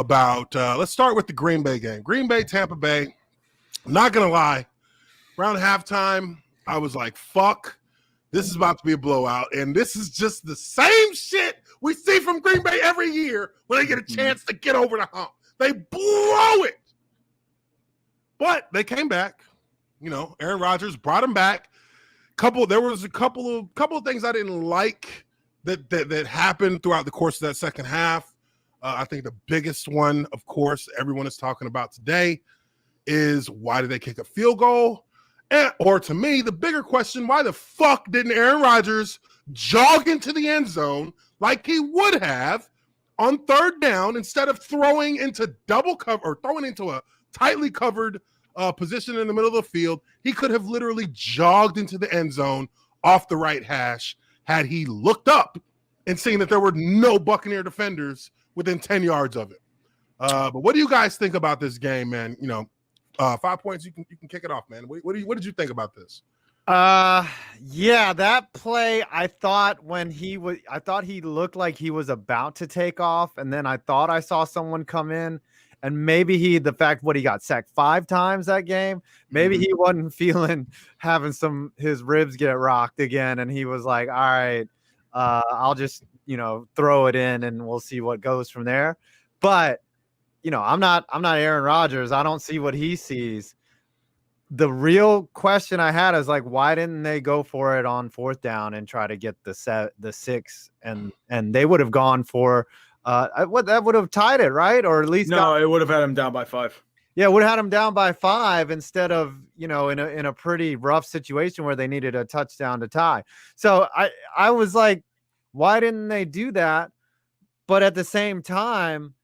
about, let's start with the Green Bay game. Green Bay, Tampa Bay. I'm not going to lie. Around halftime, I was like, fuck, this is about to be a blowout. And this is just the same shit we see from Green Bay every year when they get a chance to get over the hump. They blow it. But they came back. You know, Aaron Rodgers brought them back. There was a couple of things I didn't like that happened throughout the course of that second half. I think the biggest one, of course, everyone is talking about today is why did they kick a field goal? Or to me, the bigger question, why the fuck didn't Aaron Rodgers jog into the end zone like he would have on third down instead of throwing into double cover or throwing into a tightly covered position in the middle of the field? He could have literally jogged into the end zone off the right hash had he looked up and seen that there were no Buccaneer defenders within 10 yards of it. But what do you guys think about this game, man? You know, 5 points, you can kick it off, man. What did you think about this? Yeah, that play, I thought he looked like he was about to take off, and then I thought I saw someone come in, and maybe he got sacked 5 times that game. Maybe he wasn't feeling having his ribs get rocked again, and he was like, all right, I'll just, throw it in and we'll see what goes from there. But, I'm not Aaron Rodgers. I don't see what he sees. The real question I had is like, why didn't they go for it on fourth down and try to get the 6? And they would have gone for that would have tied it, right? Or at least it would have had him down by 5. Yeah, would have had him down by 5 instead of in a pretty rough situation where they needed a touchdown to tie. So I was like, why didn't they do that? But at the same time,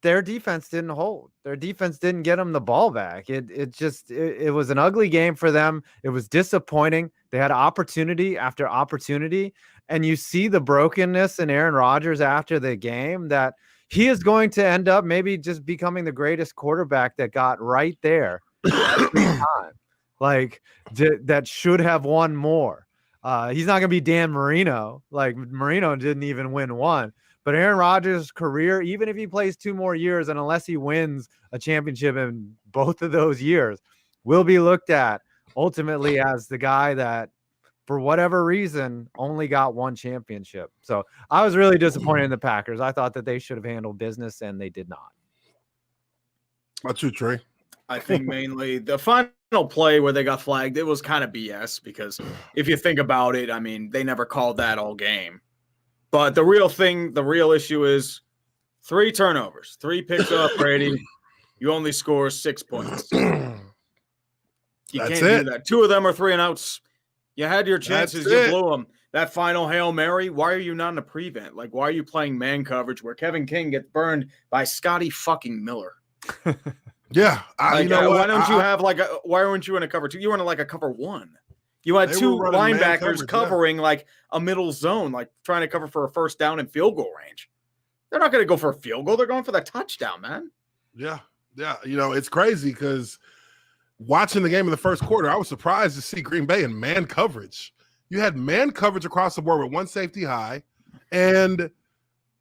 their defense didn't hold. Their defense didn't get them the ball back. It was an ugly game for them. It was disappointing. They had opportunity after opportunity. And you see the brokenness in Aaron Rodgers after the game, that he is going to end up maybe just becoming the greatest quarterback that got right there every time. Like, that should have won more. He's not going to be Dan Marino. Like, Marino didn't even win one. But Aaron Rodgers' career, even if he plays 2 more years and unless he wins a championship in both of those years, will be looked at ultimately as the guy that, for whatever reason, only got 1 championship. So I was really disappointed in the Packers. I thought that they should have handled business, and they did not. What's you, Trey? I think mainly the final play where they got flagged, it was kind of BS because if you think about it, I mean, they never called that all game. But the real issue is 3 turnovers, 3 picks up, Brady. You only score 6 points. You can't do that. 2 of them are 3 and outs. You had your chances. You blew them. That final Hail Mary, why are you not in a prevent? Like, why are you playing man coverage where Kevin King gets burned by Scotty fucking Miller? Yeah. Why weren't you in a cover 2? You were in like a cover 1. You had 2 linebackers covering like a middle zone, like trying to cover for a first down in field goal range. They're not going to go for a field goal. They're going for the touchdown, man. Yeah. Yeah. It's crazy because watching the game in the first quarter, I was surprised to see Green Bay in man coverage. You had man coverage across the board with 1 safety high. And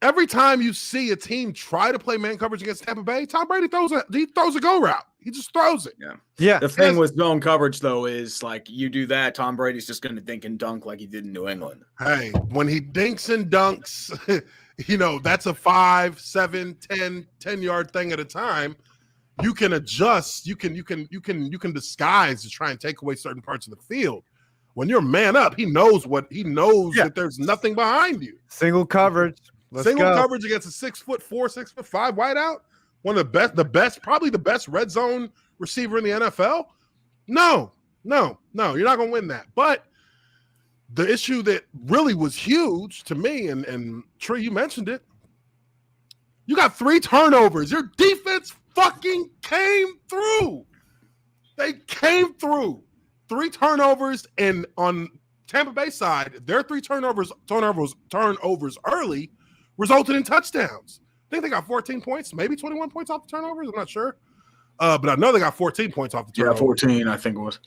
every time you see a team try to play man coverage against Tampa Bay, Tom Brady throws a go route. He just throws it. Yeah. The thing with zone coverage, though, is like you do that, Tom Brady's just going to dink and dunk like he did in New England. Hey, when he dinks and dunks, that's a 5, 7, 10 yard thing at a time. You can adjust. You can disguise to try and take away certain parts of the field. When you're man up, he knows that there's nothing behind you. Single coverage. Coverage against a 6'4", 6'5" wideout. One of the best, probably the best red zone receiver in the NFL. No, you're not going to win that. But the issue that really was huge to me, and Trey, you mentioned it, you got 3 turnovers. Your defense fucking came through. They came through. 3 turnovers, and on Tampa Bay side, their 3 turnovers early resulted in touchdowns. I think they got 14 points, maybe 21 points off the turnovers. I'm not sure. But I know they got 14 points off the turnovers. Yeah, 14, I think it was.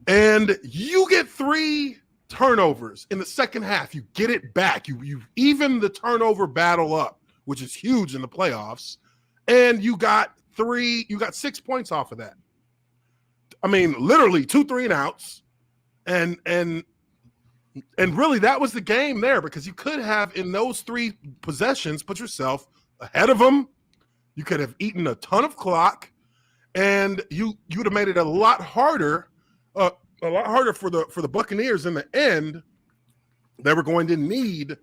And you get 3 turnovers in the second half. You get it back. You even the turnover battle up which is huge in the playoffs, and you got 6 points off of that. I mean, literally 2 3-and-outs, and really that was the game there, because you could have in those 3 possessions put yourself ahead of them. You could have eaten a ton of clock, and you would have made it a lot harder for the Buccaneers in the end. They were going to need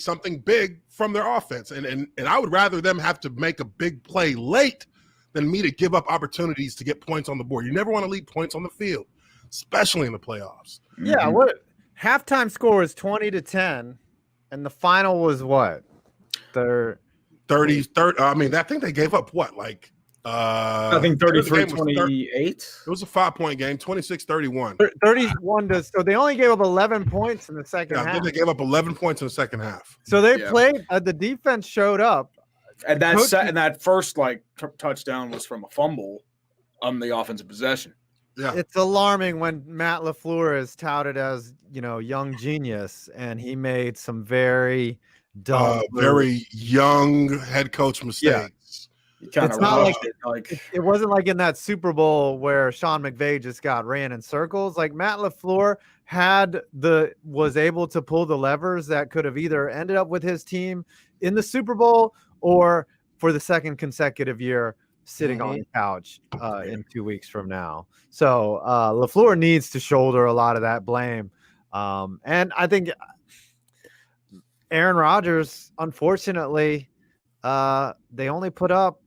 something big from their offense, and I would rather them have to make a big play late than me to give up opportunities to get points on the board. You never want to leave points on the field, especially in the playoffs. Yeah, what halftime score was 20-10, and the final was what? 30. I mean, I think they gave up what, like I think 33-28. It was a 5-point game, 26-31. 31 to, so they only gave up 11 points in the second half. I think they gave up 11 points in the second half. So they played. The defense showed up, and that first touchdown was from a fumble on the offensive possession. Yeah, it's alarming when Matt Lafleur is touted as young genius, and he made some very dumb, very young head coach mistakes. It's not like it wasn't like in that Super Bowl where Sean McVay just got ran in circles. Like Matt LaFleur was able to pull the levers that could have either ended up with his team in the Super Bowl or for the second consecutive year sitting on the couch in 2 weeks from now. So LaFleur needs to shoulder a lot of that blame. And I think Aaron Rodgers, unfortunately, they only put up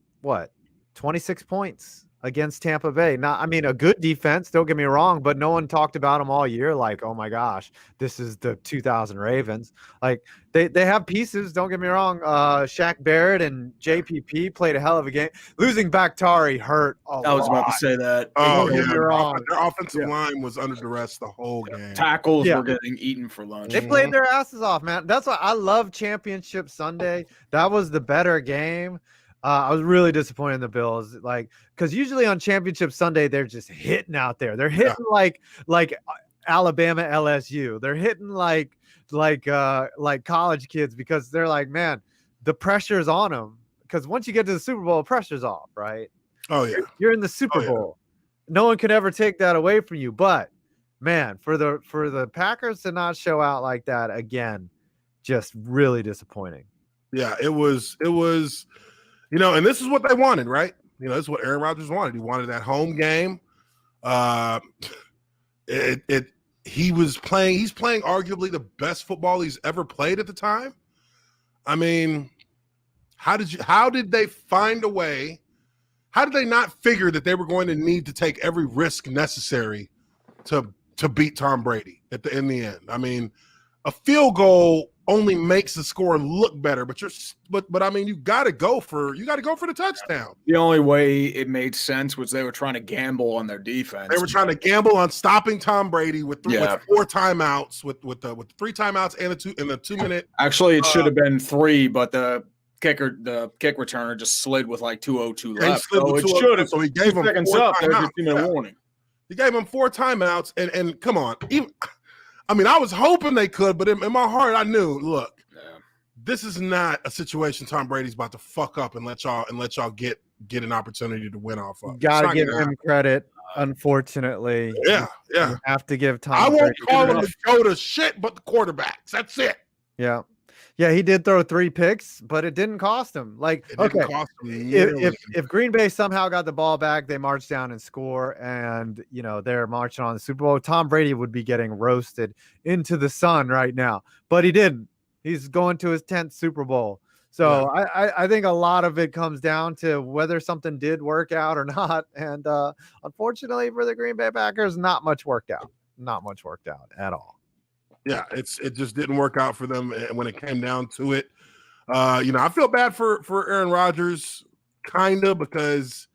26 points against Tampa Bay. Not, I mean, a good defense, don't get me wrong, but no one talked about them all year like, oh my gosh, this is the 2000 Ravens. Like they have pieces, don't get me wrong. Shaq Barrett and JPP played a hell of a game. Losing Bakhtiari hurt a lot. I was about to say that. Oh, yeah. Their offensive line was under duress the whole game. Tackles were getting eaten for lunch. They played their asses off, man. That's why I love Championship Sunday. That was the better game. I was really disappointed in the Bills, because usually on Championship Sunday they're just hitting out there. They're hitting like Alabama LSU. They're hitting like college kids, because they're like, man, the pressure's on them. Because once you get to the Super Bowl, the pressure's off, right? Oh yeah, you're in the Super Bowl. No one could ever take that away from you. But man, for the Packers to not show out like that again, just really disappointing. Yeah, it was. And this is what they wanted, right? This is what Aaron Rodgers wanted. He wanted that home game. He's playing arguably the best football he's ever played at the time. I mean, how did they find a way? How did they not figure that they were going to need to take every risk necessary to beat Tom Brady in the end? I mean, a field goal only makes the score look better, but I mean, you got to go for the touchdown. The only way it made sense was they were trying to gamble on their defense. They were trying to gamble on stopping Tom Brady with 4 timeouts, with the 3 timeouts and the 2 minute. Actually, it should have been 3, but the kick returner just slid with like 2:02 left. So he gave him 4 timeouts. Warning. He gave him 4 timeouts, and come on, I mean, I was hoping they could, but in my heart, I knew, look, this is not a situation Tom Brady's about to fuck up and let y'all get an opportunity to win off of. Gotta give him credit, unfortunately. Yeah. You have to give Tom I won't Brady call him to go to shit, but the quarterbacks. That's it. Yeah. Yeah, he did throw 3 picks, but it didn't cost him. If Green Bay somehow got the ball back, they march down and score, and they're marching on the Super Bowl, Tom Brady would be getting roasted into the sun right now. But he didn't. He's going to his 10th Super Bowl. So I think a lot of it comes down to whether something did work out or not. And unfortunately for the Green Bay Packers, not much worked out. Not much worked out at all. Yeah, it just didn't work out for them when it came down to it. I feel bad for Aaron Rodgers, kind of, because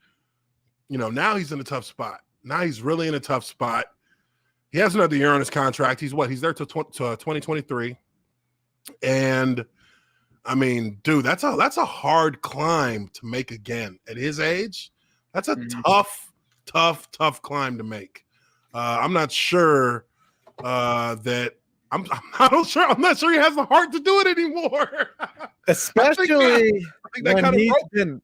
now he's in a tough spot. Now he's really in a tough spot. He has another year on his contract. He's there till 2023, and I mean, dude, that's a hard climb to make again at his age. That's a tough climb to make. I'm not sure that. I'm not sure. I'm not sure he has the heart to do it anymore. Especially I think that kind of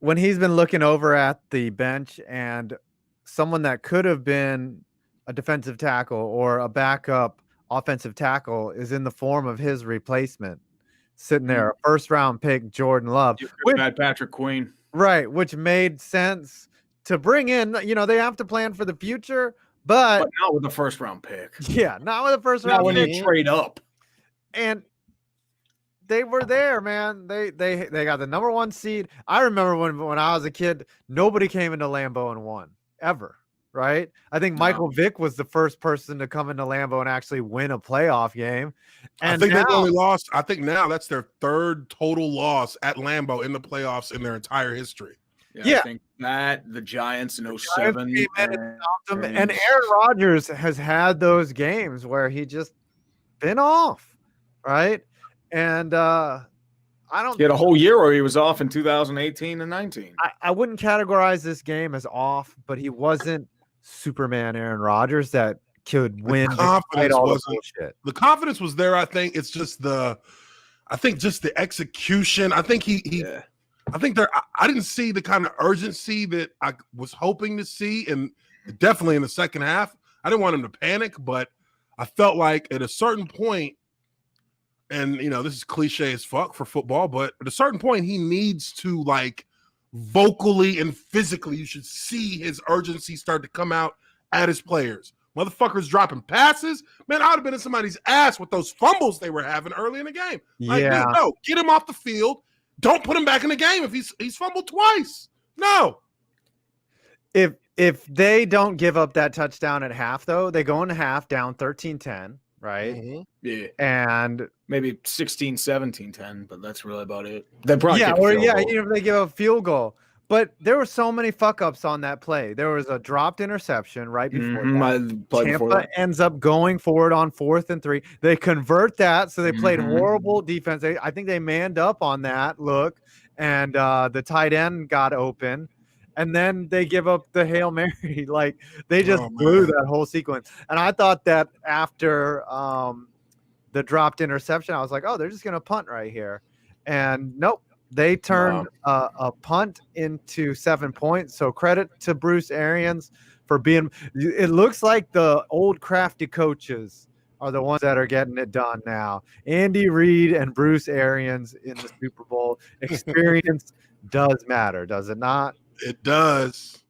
when he's been looking over at the bench and someone that could have been a defensive tackle or a backup offensive tackle is in the form of his replacement sitting there, a first round pick, Jordan Love. You could have had Patrick Queen. Right, which made sense to bring in. You know, they have to plan for the future, but not with the first round pick. Yeah, not with the first round. Not when you trade up. And they were there, man. They got the number 1 seed. I remember when I was a kid, nobody came into Lambeau and won ever. Right? I think Michael Vick was the first person to come into Lambeau and actually win a playoff game. And I think they've only lost. I think now that's their 3rd total loss at Lambeau in the playoffs in their entire history. Yeah. I think that the Giants in 07. And Aaron Rodgers has had those games where he just been off, right? And he had a whole year where he was off in 2018 and 19. I wouldn't categorize this game as off, but he wasn't Superman Aaron Rodgers that could win. The confidence was there. I think it's just the execution. I think I think I didn't see the kind of urgency that I was hoping to see, and definitely in the second half. I didn't want him to panic, but I felt like at a certain point, and this is cliche as fuck for football, but at a certain point, he needs to like vocally and physically, you should see his urgency start to come out at his players. Motherfuckers dropping passes. Man, I would have been in somebody's ass with those fumbles they were having early in the game. Like, yeah. No, get him off the field. Don't put him back in the game if he's fumbled twice. No. If they don't give up that touchdown at half, though, they go into half down 13-10, right? Mm-hmm. Yeah. And maybe 16-17-10, but that's really about it. They probably if they give a field goal. But there were so many fuck ups on that play. There was a dropped interception right before that. Tampa ends up going forward on 4th and 3. They convert that, so they played horrible defense. I think they manned up on that look, and the tight end got open. And then they give up the Hail Mary. Like, they just blew that whole sequence. And I thought that after the dropped interception, I was like, oh, they're just going to punt right here. And nope. They turned a punt into 7 points. So credit to Bruce Arians for being – it looks like the old crafty coaches are the ones that are getting it done now. Andy Reid and Bruce Arians in the Super Bowl. Experience does matter, does it not? It does.